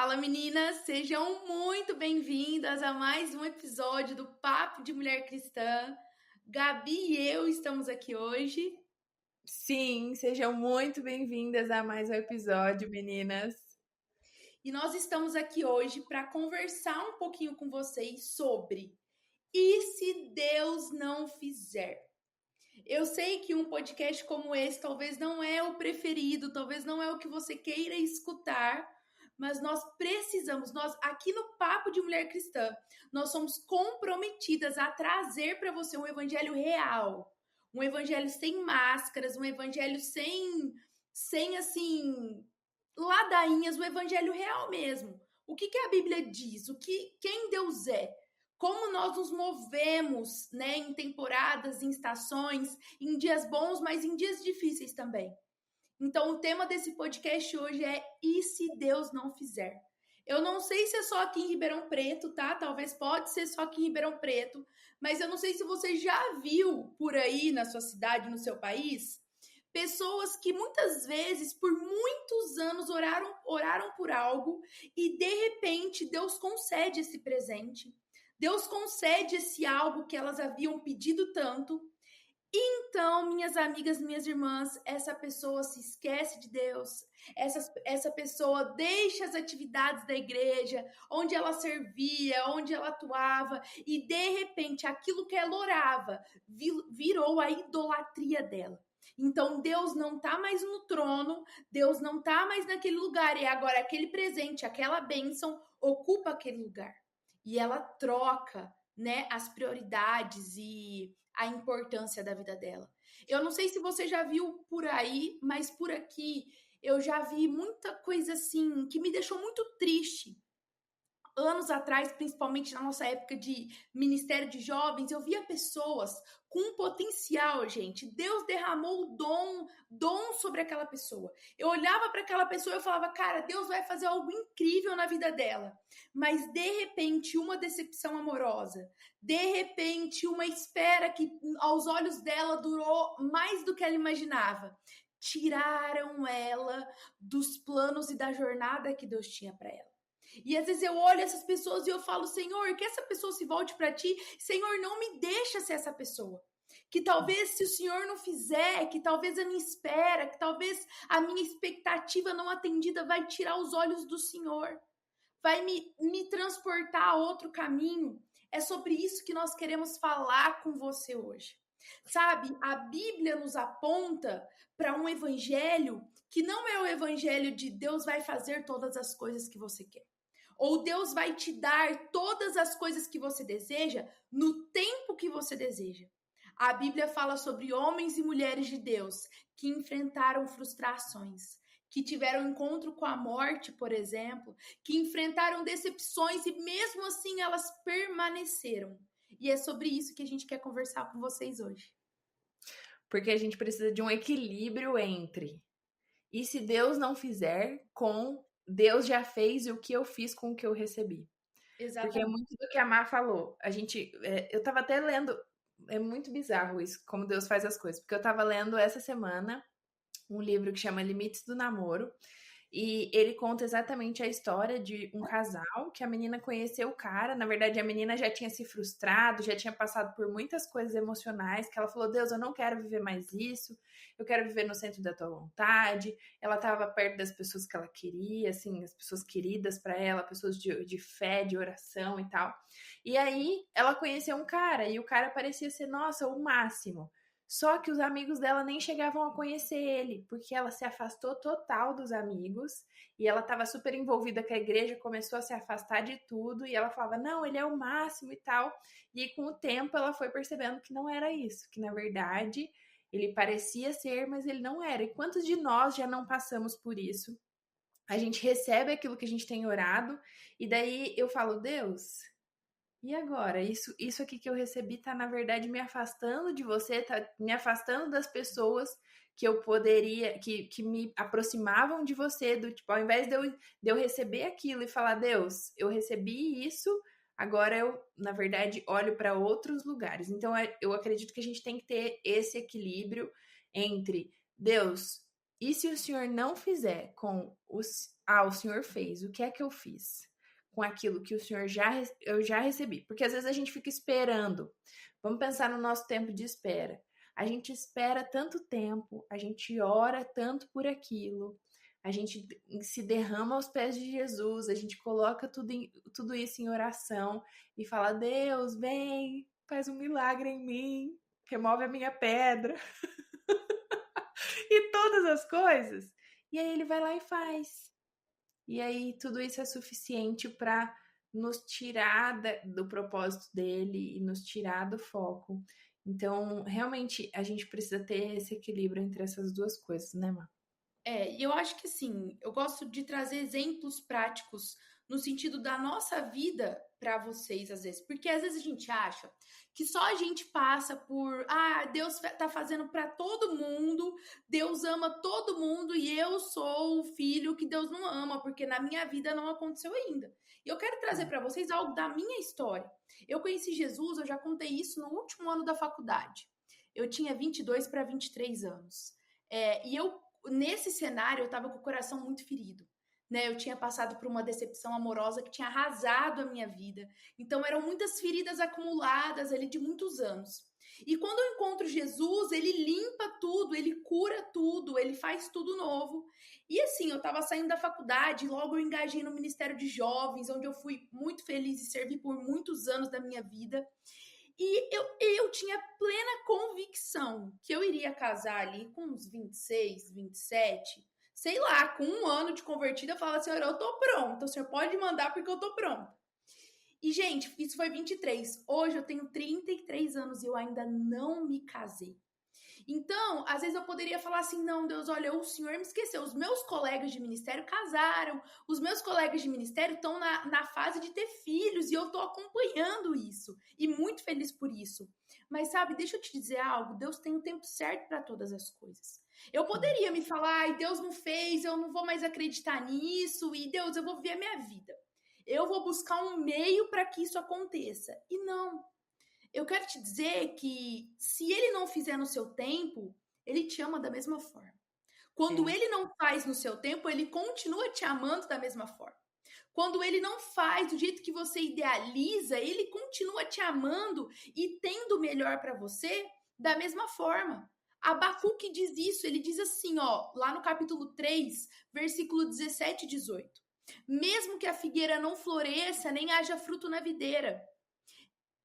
Fala meninas, sejam muito bem-vindas a mais um episódio do Papo de Mulher Cristã. Gabi e eu estamos aqui hoje. Sim, sejam muito bem-vindas a mais um episódio, meninas. E nós estamos aqui hoje para conversar um pouquinho com vocês sobre e se Deus não fizer? Eu sei que um podcast como esse talvez não é o preferido, talvez não é o que você queira escutar, mas nós precisamos, nós aqui no Papo de Mulher Cristã, nós somos comprometidas a trazer para você um evangelho real, um evangelho sem máscaras, um evangelho sem assim, ladainhas, o evangelho real mesmo. O que a Bíblia diz? Quem Deus é? Como nós nos movemos, né, em temporadas, em estações, em dias bons, mas em dias difíceis também. Então, o tema desse podcast hoje é E se Deus não fizer? Eu não sei se é só aqui em Ribeirão Preto, tá? Talvez pode ser só aqui em Ribeirão Preto, mas eu não sei se você já viu por aí na sua cidade, no seu país, pessoas que muitas vezes, por muitos anos, oraram por algo e de repente Deus concede esse presente. Deus concede esse algo que elas haviam pedido tanto. Então, minhas amigas, minhas irmãs, essa pessoa se esquece de Deus, essa pessoa deixa as atividades da igreja, onde ela servia, onde ela atuava, e de repente aquilo que ela orava virou a idolatria dela. Então, Deus não está mais no trono, Deus não está mais naquele lugar, e agora aquele presente, aquela bênção ocupa aquele lugar. E ela troca, né, as prioridades e a importância da vida dela. Eu não sei se você já viu por aí, mas por aqui eu já vi muita coisa assim que me deixou muito triste. Anos atrás, principalmente na nossa época de Ministério de Jovens, eu via pessoas com potencial, gente. Deus derramou o dom sobre aquela pessoa. Eu olhava para aquela pessoa e eu falava, cara, Deus vai fazer algo incrível na vida dela. Mas, de repente, uma decepção amorosa. De repente, uma espera que, aos olhos dela, durou mais do que ela imaginava. Tiraram ela dos planos e da jornada que Deus tinha para ela. E às vezes eu olho essas pessoas e eu falo, Senhor, que essa pessoa se volte para ti. Senhor, não me deixa ser essa pessoa. Que talvez se o Senhor não fizer, que talvez a minha espera, que talvez a minha expectativa não atendida vai tirar os olhos do Senhor. Vai me transportar a outro caminho. É sobre isso que nós queremos falar com você hoje. Sabe, a Bíblia nos aponta para um evangelho que não é o evangelho de Deus vai fazer todas as coisas que você quer. Ou Deus vai te dar todas as coisas que você deseja no tempo que você deseja. A Bíblia fala sobre homens e mulheres de Deus que enfrentaram frustrações, que tiveram encontro com a morte, por exemplo, que enfrentaram decepções e mesmo assim elas permaneceram. E é sobre isso que a gente quer conversar com vocês hoje. Porque a gente precisa de um equilíbrio entre e se Deus não fizer com Deus já fez e o que eu fiz com o que eu recebi. Exatamente. Porque é muito do que a Má falou. Eu tava até lendo, é muito bizarro isso, como Deus faz as coisas. Porque eu tava lendo essa semana um livro que chama Limites do Namoro. E ele conta exatamente a história de um casal que a menina conheceu o cara. Na verdade, a menina já tinha se frustrado, já tinha passado por muitas coisas emocionais, que ela falou, Deus, eu não quero viver mais isso, eu quero viver no centro da tua vontade. Ela estava perto das pessoas que ela queria, assim, as pessoas queridas para ela, pessoas de fé, de oração e tal. E aí, ela conheceu um cara, e o cara parecia ser, nossa, o máximo. Só que os amigos dela nem chegavam a conhecer ele, porque ela se afastou total dos amigos e ela estava super envolvida com a igreja, começou a se afastar de tudo e ela falava, não, ele é o máximo e tal. E com o tempo ela foi percebendo que não era isso, que na verdade ele parecia ser, mas ele não era. E quantos de nós já não passamos por isso? A gente recebe aquilo que a gente tem orado e daí eu falo, Deus... E agora? Isso aqui que eu recebi tá, na verdade, me afastando de você, tá me afastando das pessoas que eu poderia, que me aproximavam de você, do tipo, ao invés de eu receber aquilo e falar, Deus, eu recebi isso, agora eu, na verdade, olho para outros lugares. Então, eu acredito que a gente tem que ter esse equilíbrio entre, Deus, e se o Senhor não fizer com o Senhor fez, o que é que eu fiz com aquilo que o Senhor eu já recebi? Porque às vezes a gente fica esperando. Vamos pensar no nosso tempo de espera. A gente espera tanto tempo, a gente ora tanto por aquilo, a gente se derrama aos pés de Jesus, a gente coloca tudo isso em oração e fala: Deus, vem, faz um milagre em mim, remove a minha pedra e todas as coisas. E aí ele vai lá e faz. E aí tudo isso é suficiente para nos tirar do propósito dele e nos tirar do foco. Então, realmente, a gente precisa ter esse equilíbrio entre essas duas coisas, né, Má? E eu acho que assim, eu gosto de trazer exemplos práticos no sentido da nossa vida para vocês, às vezes. Porque às vezes a gente acha que só a gente passa por, Deus tá fazendo para todo mundo, Deus ama todo mundo e eu sou o filho que Deus não ama, porque na minha vida não aconteceu ainda. E eu quero trazer para vocês algo da minha história. Eu conheci Jesus, eu já contei isso no último ano da faculdade. Eu tinha 22 para 23 anos. E nesse cenário, eu estava com o coração muito ferido. Né? Eu tinha passado por uma decepção amorosa que tinha arrasado a minha vida. Então, eram muitas feridas acumuladas ali de muitos anos. E quando eu encontro Jesus, ele limpa tudo, ele cura tudo, ele faz tudo novo. E assim, eu estava saindo da faculdade, logo eu engajei no Ministério de Jovens, onde eu fui muito feliz e servi por muitos anos da minha vida. E eu tinha plena convicção que eu iria casar ali com uns 26, 27, sei lá, com um ano de convertida, eu falava, Senhor, eu tô pronta, o Senhor pode mandar porque eu tô pronta. E, gente, isso foi 23. Hoje eu tenho 33 anos e eu ainda não me casei. Então, às vezes eu poderia falar assim, não, Deus, olha, o Senhor me esqueceu. Os meus colegas de ministério casaram, os meus colegas de ministério estão na fase de ter filhos e eu estou acompanhando isso. E muito feliz por isso. Mas, sabe, deixa eu te dizer algo, Deus tem o tempo certo para todas as coisas. Eu poderia me falar, ai, Deus não fez, eu não vou mais acreditar nisso, e Deus, eu vou viver a minha vida. Eu vou buscar um meio para que isso aconteça. E não. Eu quero te dizer que se ele não fizer no seu tempo, ele te ama da mesma forma. Quando ele não faz no seu tempo, ele continua te amando da mesma forma. Quando ele não faz do jeito que você idealiza, ele continua te amando e tendo o melhor para você da mesma forma. Abacuque diz isso, ele diz assim, ó, lá no capítulo 3, versículo 17 e 18. Mesmo que a figueira não floresça, nem haja fruto na videira,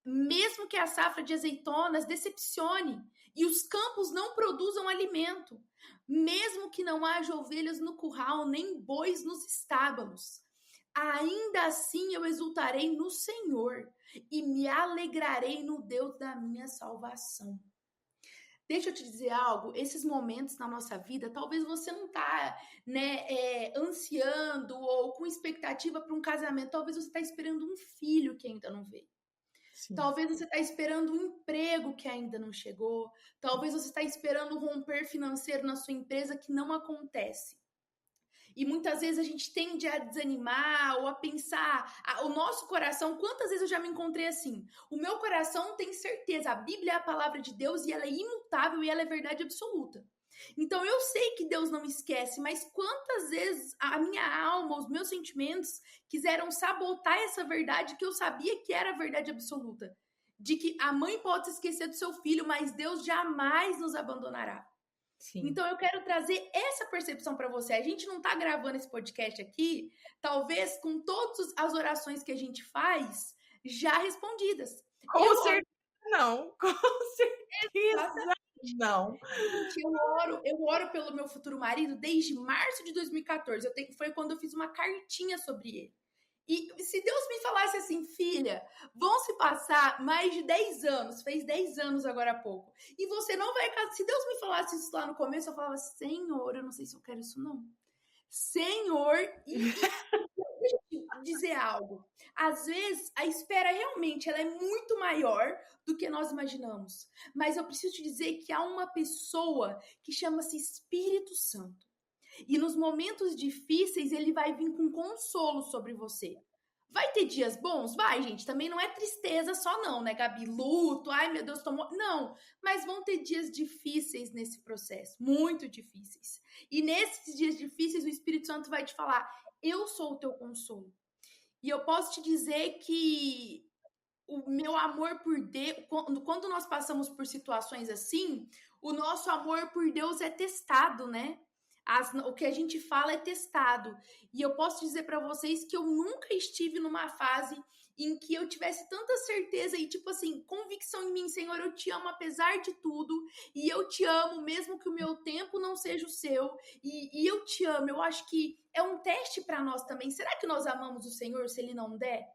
mesmo que a safra de azeitonas decepcione e os campos não produzam alimento, mesmo que não haja ovelhas no curral, nem bois nos estábulos, ainda assim eu exultarei no Senhor e me alegrarei no Deus da minha salvação. Deixa eu te dizer algo, esses momentos na nossa vida, talvez você não tá, ansiando ou com expectativa para um casamento, talvez você está esperando um filho que ainda não veio. Sim. Talvez você está esperando um emprego que ainda não chegou. Talvez você está esperando um romper financeiro na sua empresa que não acontece. E muitas vezes a gente tende a desanimar ou a pensar, o nosso coração, quantas vezes eu já me encontrei assim? O meu coração tem certeza, a Bíblia é a palavra de Deus e ela é imutável e ela é verdade absoluta. Então eu sei que Deus não me esquece, mas quantas vezes a minha alma, os meus sentimentos quiseram sabotar essa verdade que eu sabia que era a verdade absoluta, de que a mãe pode se esquecer do seu filho, mas Deus jamais nos abandonará. Sim. Então eu quero trazer essa percepção para você. A gente não está gravando esse podcast aqui, talvez com todas as orações que a gente faz já respondidas. Com certeza não, com certeza não. Gente, eu oro pelo meu futuro marido desde março de 2014. Foi quando eu fiz uma cartinha sobre ele. E se Deus me falasse assim, filha, vão se passar mais de 10 anos, fez 10 anos agora há pouco, e você não vai casar. Se Deus me falasse isso lá no começo, eu falava, Senhor, eu não sei se eu quero isso não. Senhor, deixa eu te dizer algo. Às vezes, a espera realmente ela é muito maior do que nós imaginamos. Mas eu preciso te dizer que há uma pessoa que chama-se Espírito Santo. E nos momentos difíceis, ele vai vir com consolo sobre você. Vai ter dias bons? Vai, gente. Também não é tristeza só não, né, Gabi? Luto, ai meu Deus, não. Mas vão ter dias difíceis nesse processo. Muito difíceis. E nesses dias difíceis, o Espírito Santo vai te falar, eu sou o teu consolo. E eu posso te dizer que o meu amor por Deus, quando nós passamos por situações assim, o nosso amor por Deus é testado, né? O que a gente fala é testado. E eu posso dizer para vocês que eu nunca estive numa fase em que eu tivesse tanta certeza e, tipo assim, convicção em mim, Senhor, eu te amo apesar de tudo, e eu te amo mesmo que o meu tempo não seja o seu, e eu te amo. Eu acho que é um teste para nós também. Será que nós amamos o Senhor se Ele não der?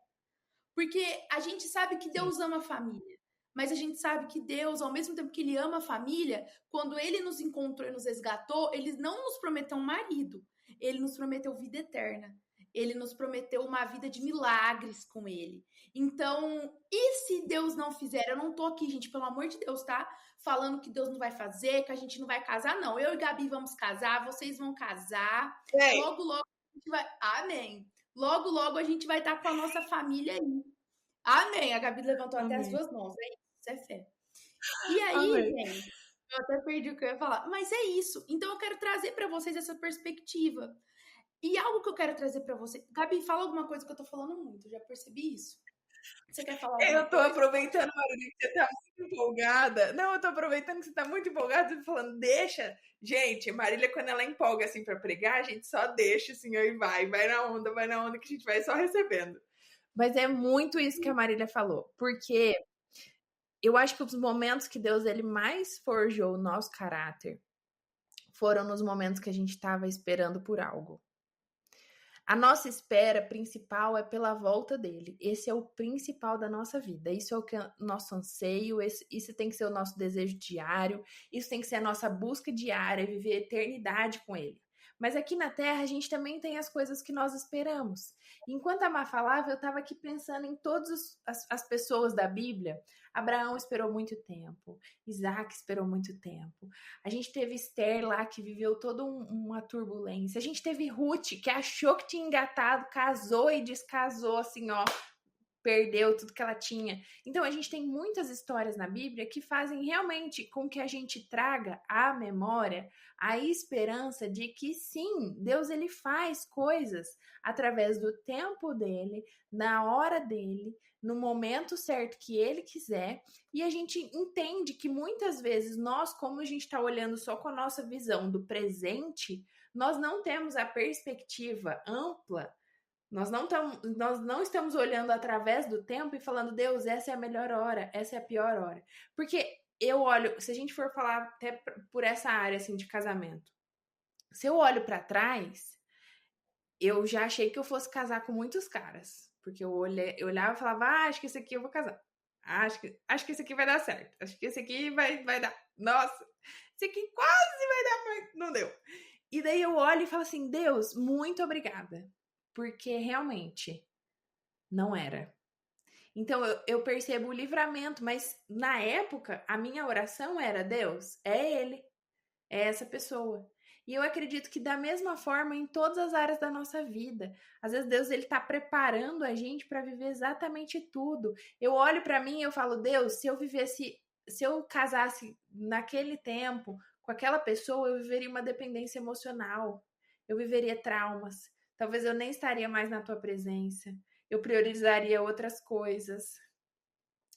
Porque a gente sabe que Deus ama a família, mas a gente sabe que Deus, ao mesmo tempo que Ele ama a família, quando Ele nos encontrou e nos resgatou, Ele não nos prometeu um marido, Ele nos prometeu vida eterna. Ele nos prometeu uma vida de milagres com Ele. Então, e se Deus não fizer? Eu não tô aqui, gente, pelo amor de Deus, tá? Falando que Deus não vai fazer, que a gente não vai casar, não. Eu e Gabi vamos casar, vocês vão casar. Logo, logo a gente vai. Amém. Logo, logo a gente vai estar com a nossa família aí. Amém. A Gabi levantou até as duas mãos. É isso, é fé. E aí, gente, eu até perdi o que eu ia falar. Mas é isso. Então eu quero trazer para vocês essa perspectiva. E algo que eu quero trazer para você. Gabi, fala alguma coisa que eu tô falando muito. Já percebi isso. Você quer falar alguma coisa? Eu tô aproveitando, Marília, que você tá muito empolgada. Não, eu tô aproveitando que você tá muito empolgada e falando, deixa. Gente, Marília, quando ela empolga assim pra pregar, a gente só deixa assim, e vai na onda, que a gente vai só recebendo. Mas é muito isso que a Marília falou, porque eu acho que os momentos que Deus ele mais forjou o nosso caráter foram nos momentos que a gente estava esperando por algo. A nossa espera principal é pela volta dele. Esse é o principal da nossa vida. Isso é o que é o nosso anseio, isso tem que ser o nosso desejo diário, isso tem que ser a nossa busca diária, viver a eternidade com ele. Mas aqui na Terra a gente também tem as coisas que nós esperamos. Enquanto a Má falava, eu estava aqui pensando em todas as pessoas da Bíblia. Abraão esperou muito tempo, Isaac esperou muito tempo. A gente teve Esther lá, que viveu toda uma turbulência. A gente teve Ruth, que achou que tinha engatado, casou e descasou, assim, ó, perdeu tudo que ela tinha. Então, a gente tem muitas histórias na Bíblia que fazem realmente com que a gente traga à memória a esperança de que, sim, Deus ele faz coisas através do tempo dele, na hora dele, no momento certo que ele quiser, e a gente entende que muitas vezes nós, como a gente está olhando só com a nossa visão do presente, nós não temos a perspectiva ampla. Nós não estamos olhando através do tempo e falando, Deus, essa é a melhor hora, essa é a pior hora. Porque eu olho, se a gente for falar até por essa área assim, de casamento, se eu olho para trás, eu já achei que eu fosse casar com muitos caras. Porque eu olhava e falava, acho que esse aqui eu vou casar. Acho que esse aqui vai dar certo. Acho que esse aqui vai dar. Nossa, esse aqui quase vai dar, mas não deu. E daí eu olho e falo assim, Deus, muito obrigada. Porque realmente não era. Então eu percebo o livramento, mas na época a minha oração era, Deus, é ele, é essa pessoa. E eu acredito que da mesma forma em todas as áreas da nossa vida. Às vezes Deus ele tá preparando a gente para viver exatamente tudo. Eu olho para mim e eu falo, Deus, se eu casasse naquele tempo com aquela pessoa, eu viveria uma dependência emocional. Eu viveria traumas. Talvez eu nem estaria mais na tua presença. Eu priorizaria outras coisas.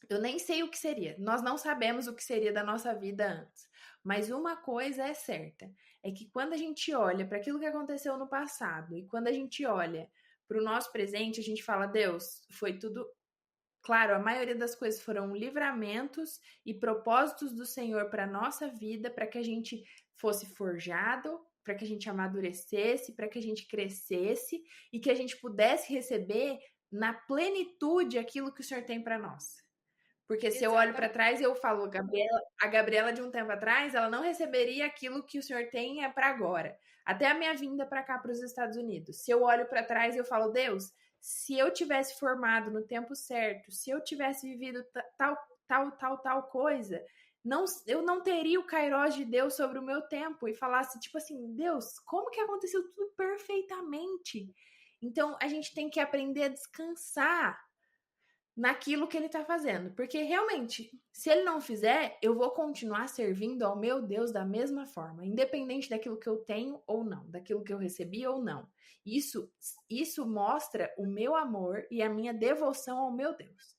Eu nem sei o que seria. Nós não sabemos o que seria da nossa vida antes. Mas uma coisa é certa, é que quando a gente olha para aquilo que aconteceu no passado e quando a gente olha para o nosso presente, a gente fala, Deus, foi tudo... Claro, a maioria das coisas foram livramentos e propósitos do Senhor para a nossa vida, para que a gente fosse forjado, para que a gente amadurecesse, para que a gente crescesse e que a gente pudesse receber na plenitude aquilo que o Senhor tem para nós. Porque se eu olho para trás e eu falo, a Gabriela de um tempo atrás, ela não receberia aquilo que o Senhor tem para agora. Até a minha vinda para cá, para os Estados Unidos. Se eu olho para trás e eu falo, Deus, se eu tivesse formado no tempo certo, se eu tivesse vivido tal coisa, eu não teria o kairós de Deus sobre o meu tempo e falasse, tipo assim, Deus, como que aconteceu tudo perfeitamente? Então, a gente tem que aprender a descansar naquilo que ele tá fazendo. Porque realmente, se ele não fizer, eu vou continuar servindo ao meu Deus da mesma forma, independente daquilo que eu tenho ou não, daquilo que eu recebi ou não. Isso mostra o meu amor e a minha devoção ao meu Deus,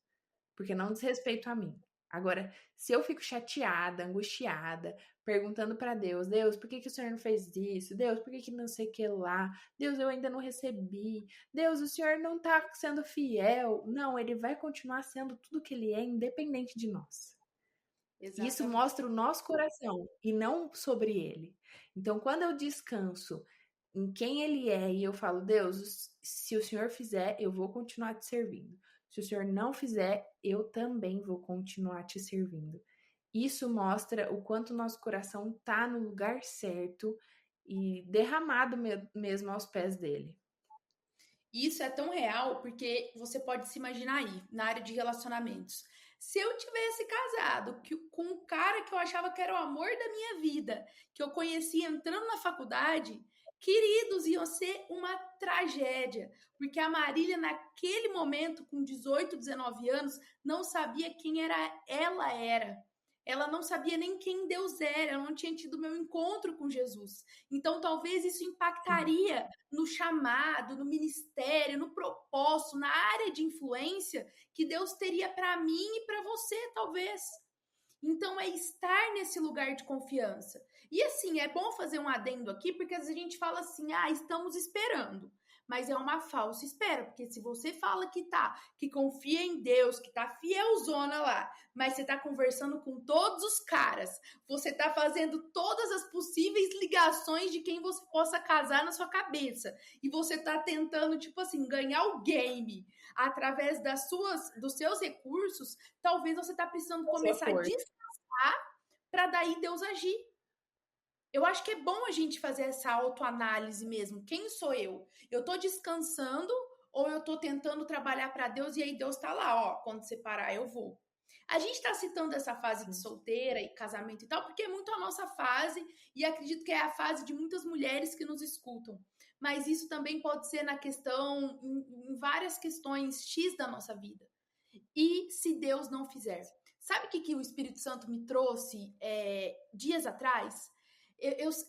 porque não diz respeito a mim. Agora, se eu fico chateada, angustiada, perguntando para Deus, Deus, por que que o Senhor não fez isso? Deus, por que que não sei o que lá? Deus, eu ainda não recebi. Deus, o Senhor não tá sendo fiel. Não, ele vai continuar sendo tudo que ele é, independente de nós. Isso Exatamente. mostra o nosso coração e não sobre ele. Então, quando eu descanso em quem ele é e eu falo, Deus, se o Senhor fizer, eu vou continuar te servindo. Se o Senhor não fizer, eu também vou continuar te servindo. Isso mostra o quanto o nosso coração está no lugar certo e derramado mesmo aos pés dele. Isso é tão real porque você pode se imaginar aí, na área de relacionamentos. Se eu tivesse casado com um cara que eu achava que era o amor da minha vida, que eu conheci entrando na faculdade, queridos, iam ser uma tragédia. Porque a Marília, naquele momento, com 18, 19 anos, não sabia quem ela era. Ela não sabia nem quem Deus era, ela não tinha tido meu encontro com Jesus. Então, talvez isso impactaria no chamado, no ministério, no propósito, na área de influência que Deus teria para mim e para você, talvez. Então, é estar nesse lugar de confiança. E assim, é bom fazer um adendo aqui, porque às vezes a gente fala assim, estamos esperando. Mas é uma falsa espera, porque se você fala que confia em Deus, que tá fielzona lá, mas você tá conversando com todos os caras, você tá fazendo todas as possíveis ligações de quem você possa casar na sua cabeça, e você tá tentando, tipo assim, ganhar o game através dos seus recursos, talvez você tá precisando começar a descansar para daí Deus agir. Eu acho que é bom a gente fazer essa autoanálise mesmo. Quem sou eu? Eu tô descansando ou eu tô tentando trabalhar para Deus e aí Deus tá lá, ó, quando você parar eu vou. A gente tá citando essa fase de solteira e casamento e tal, porque é muito a nossa fase e acredito que é a fase de muitas mulheres que nos escutam. Mas isso também pode ser na questão, em várias questões X da nossa vida. E se Deus não fizer? Sabe o que o Espírito Santo me trouxe dias atrás?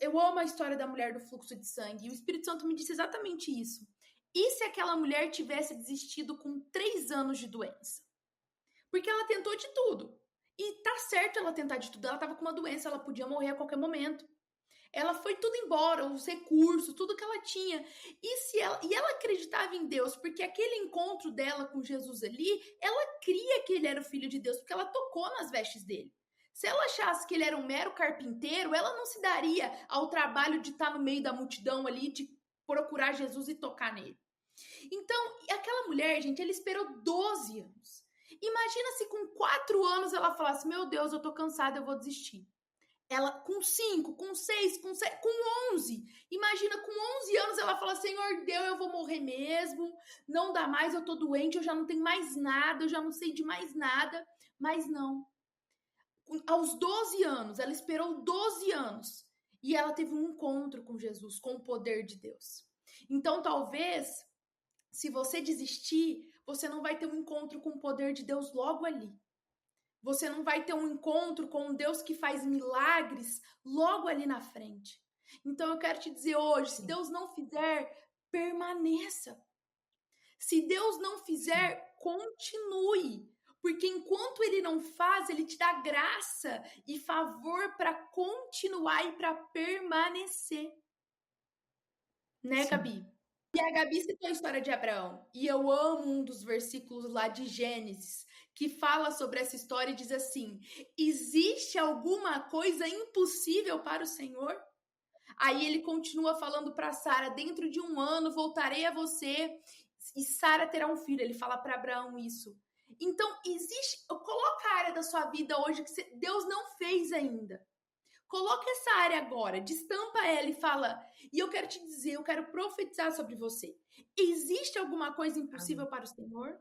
Eu amo a história da mulher do fluxo de sangue. E o Espírito Santo me disse exatamente isso. E se aquela mulher tivesse desistido com 3 anos de doença? Porque ela tentou de tudo. E tá certo ela tentar de tudo. Ela tava com uma doença, ela podia morrer a qualquer momento. Ela foi tudo embora, os recursos, tudo que ela tinha. E ela acreditava em Deus, porque aquele encontro dela com Jesus ali, ela cria que ele era o filho de Deus, porque ela tocou nas vestes dele. Se ela achasse que ele era um mero carpinteiro, ela não se daria ao trabalho de estar no meio da multidão ali, de procurar Jesus e tocar nele. Então, aquela mulher, gente, ela esperou 12 anos. Imagina se com 4 anos ela falasse, meu Deus, eu tô cansada, eu vou desistir. Ela com 5, com 6, com 7, com 11. Imagina, com 11 anos ela fala, Senhor, Deus, eu vou morrer mesmo, não dá mais, eu tô doente, eu já não tenho mais nada, eu já não sei de mais nada. Mas não. Aos 12 anos, ela esperou 12 anos e ela teve um encontro com Jesus, com o poder de Deus. Então, talvez, se você desistir, você não vai ter um encontro com o poder de Deus logo ali. Você não vai ter um encontro com um Deus que faz milagres logo ali na frente. Então eu quero te dizer hoje, se Deus não fizer, permaneça. Se Deus não fizer, continue. Porque enquanto ele não faz, ele te dá graça e favor para continuar e para permanecer. Né, Sim. Gabi? E a Gabi citou a história de Abraão. E eu amo um dos versículos lá de Gênesis, que fala sobre essa história e diz assim: existe alguma coisa impossível para o Senhor? Aí ele continua falando para Sara: dentro de 1 ano voltarei a você e Sara terá um filho. Ele fala para Abraão isso. Então, coloca a área da sua vida hoje que Deus não fez ainda. Coloca essa área agora, destampa ela e fala, e eu quero te dizer, eu quero profetizar sobre você. Existe alguma coisa impossível para o Senhor?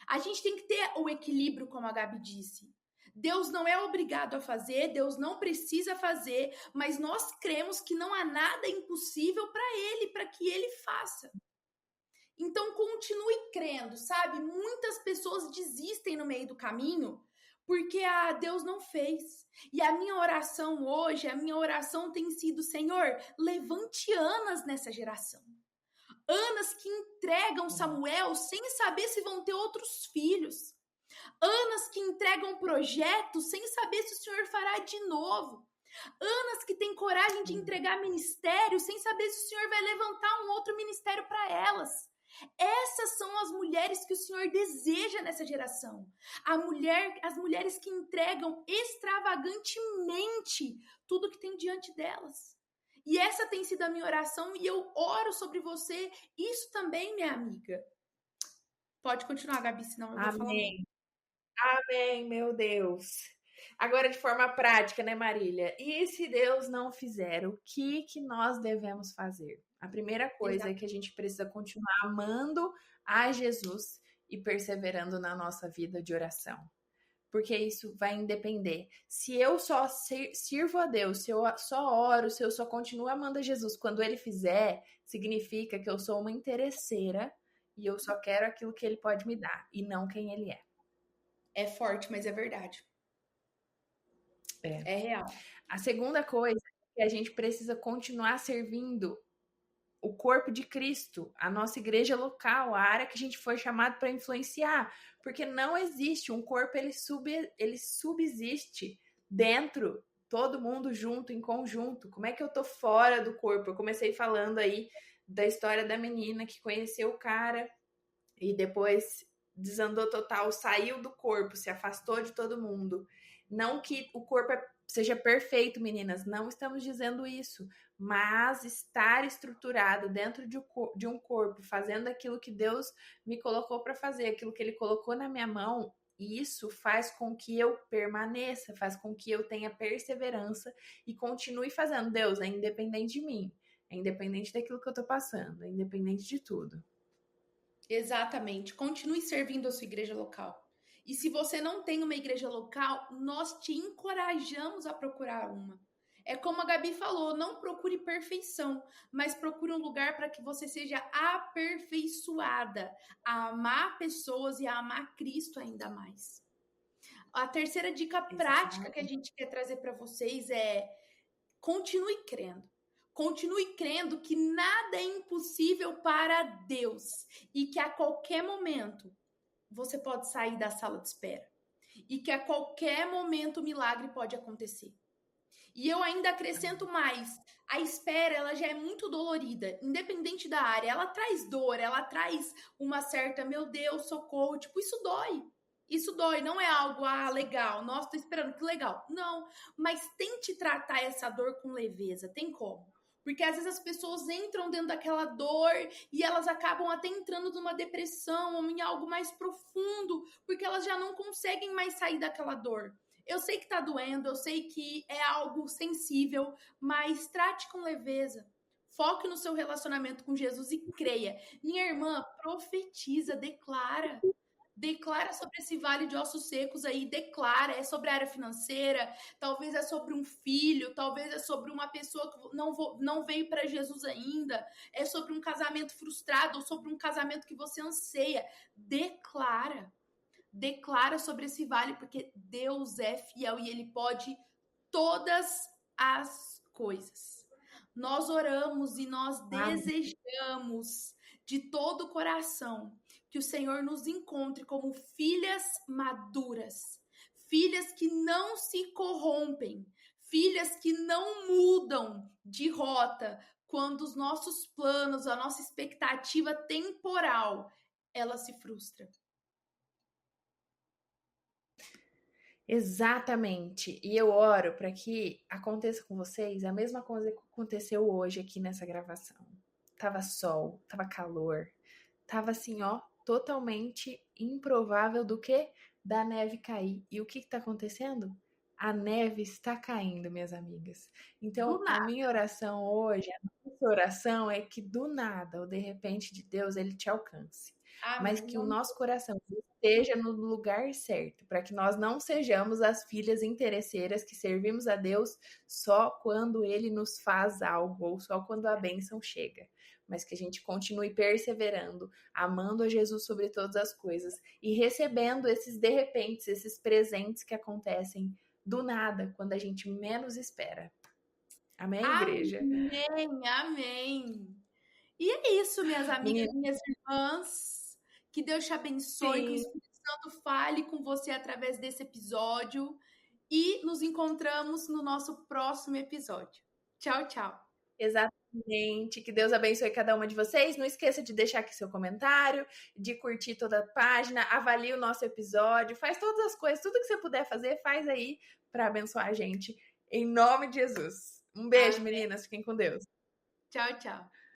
A gente tem que ter o equilíbrio, como a Gabi disse. Deus não é obrigado a fazer, Deus não precisa fazer, mas nós cremos que não há nada impossível para Ele, para que Ele faça. Então, continue crendo, sabe? Muitas pessoas desistem no meio do caminho porque Deus não fez. E a minha oração hoje, a minha oração tem sido: Senhor, levante Anas nessa geração. Anas que entregam Samuel sem saber se vão ter outros filhos. Anas que entregam projetos sem saber se o Senhor fará de novo. Anas que têm coragem de entregar ministério sem saber se o Senhor vai levantar um outro ministério para elas. Essas são as mulheres que o Senhor deseja nessa geração. As mulheres que entregam extravagantemente tudo que tem diante delas. E essa tem sido a minha oração e eu oro sobre você. Isso também, minha amiga. Pode continuar, Gabi, senão eu vou falar. Amém. Amém, meu Deus. Agora, de forma prática, né, Marília? E se Deus não fizer, o que nós devemos fazer? A primeira coisa é que a gente precisa continuar amando a Jesus e perseverando na nossa vida de oração. Porque isso vai depender. Se eu só sirvo a Deus, se eu só oro, se eu só continuo amando a Jesus, quando Ele fizer, significa que eu sou uma interesseira e eu só quero aquilo que Ele pode me dar e não quem Ele é. É forte, mas é verdade. É real. A segunda coisa é que a gente precisa continuar servindo o corpo de Cristo, a nossa igreja local, a área que a gente foi chamado para influenciar, porque não existe um corpo, ele subsiste dentro, todo mundo junto, em conjunto. Como é que eu tô fora do corpo? Eu comecei falando aí da história da menina que conheceu o cara e depois desandou total, saiu do corpo, se afastou de todo mundo. Não que o corpo seja perfeito, meninas, não estamos dizendo isso, mas estar estruturado dentro de um corpo, fazendo aquilo que Deus me colocou para fazer, aquilo que Ele colocou na minha mão, isso faz com que eu permaneça, faz com que eu tenha perseverança e continue fazendo. Deus, é independente de mim, é independente daquilo que eu tô passando, é independente de tudo. Exatamente. Continue servindo a sua igreja local. E se você não tem uma igreja local, nós te encorajamos a procurar uma. É como a Gabi falou, não procure perfeição, mas procure um lugar para que você seja aperfeiçoada a amar pessoas e a amar Cristo ainda mais. A terceira dica prática que a gente quer trazer para vocês é: continue crendo. Continue crendo que nada é impossível para Deus e que a qualquer momento você pode sair da sala de espera e que a qualquer momento o milagre pode acontecer. E eu ainda acrescento mais: a espera, ela já é muito dolorida, independente da área. Ela traz dor, ela traz uma certa, meu Deus, socorro, tipo, isso dói. Isso dói, não é algo, legal, nossa, tô esperando, que legal. Não, mas tente tratar essa dor com leveza, tem como? Porque às vezes as pessoas entram dentro daquela dor e elas acabam até entrando numa depressão ou em algo mais profundo, porque elas já não conseguem mais sair daquela dor. Eu sei que tá doendo, eu sei que é algo sensível, mas trate com leveza. Foque no seu relacionamento com Jesus e creia. Minha irmã, profetiza, declara. Declara sobre esse vale de ossos secos aí, declara, é sobre a área financeira, talvez é sobre um filho, talvez é sobre uma pessoa que não veio para Jesus ainda, é sobre um casamento frustrado ou sobre um casamento que você anseia. Declara sobre esse vale, porque Deus é fiel e Ele pode todas as coisas. Nós oramos e nós desejamos de todo o coração que o Senhor nos encontre como filhas maduras, filhas que não se corrompem, filhas que não mudam de rota quando os nossos planos, a nossa expectativa temporal, ela se frustra. Exatamente. E eu oro para que aconteça com vocês a mesma coisa que aconteceu hoje aqui nessa gravação. Tava sol, tava calor, tava assim, ó, totalmente improvável do que da neve cair. E o que tá acontecendo? A neve está caindo, minhas amigas. Então, a minha oração hoje, a nossa oração é que do nada, ou de repente de Deus, ele te alcance. Mas que o nosso coração esteja no lugar certo, para que nós não sejamos as filhas interesseiras que servimos a Deus só quando Ele nos faz algo, ou só quando a bênção chega. mas que a gente continue perseverando, amando a Jesus sobre todas as coisas e recebendo esses de repente, esses presentes que acontecem do nada, quando a gente menos espera. Amém, igreja? Amém, amém. E é isso, minhas amigas Menina, e minhas irmãs. Que Deus te abençoe, que o sim, Espírito Santo fale com você através desse episódio. E nos encontramos no nosso próximo episódio. Tchau, tchau. exatamente. Que Deus abençoe cada uma de vocês. Não esqueça de deixar aqui seu comentário, de curtir toda a página, avalie o nosso episódio, faz todas as coisas, tudo que você puder fazer, faz aí para abençoar a gente. Em nome de Jesus. Um beijo, Amém. meninas. Fiquem com Deus. Tchau, tchau.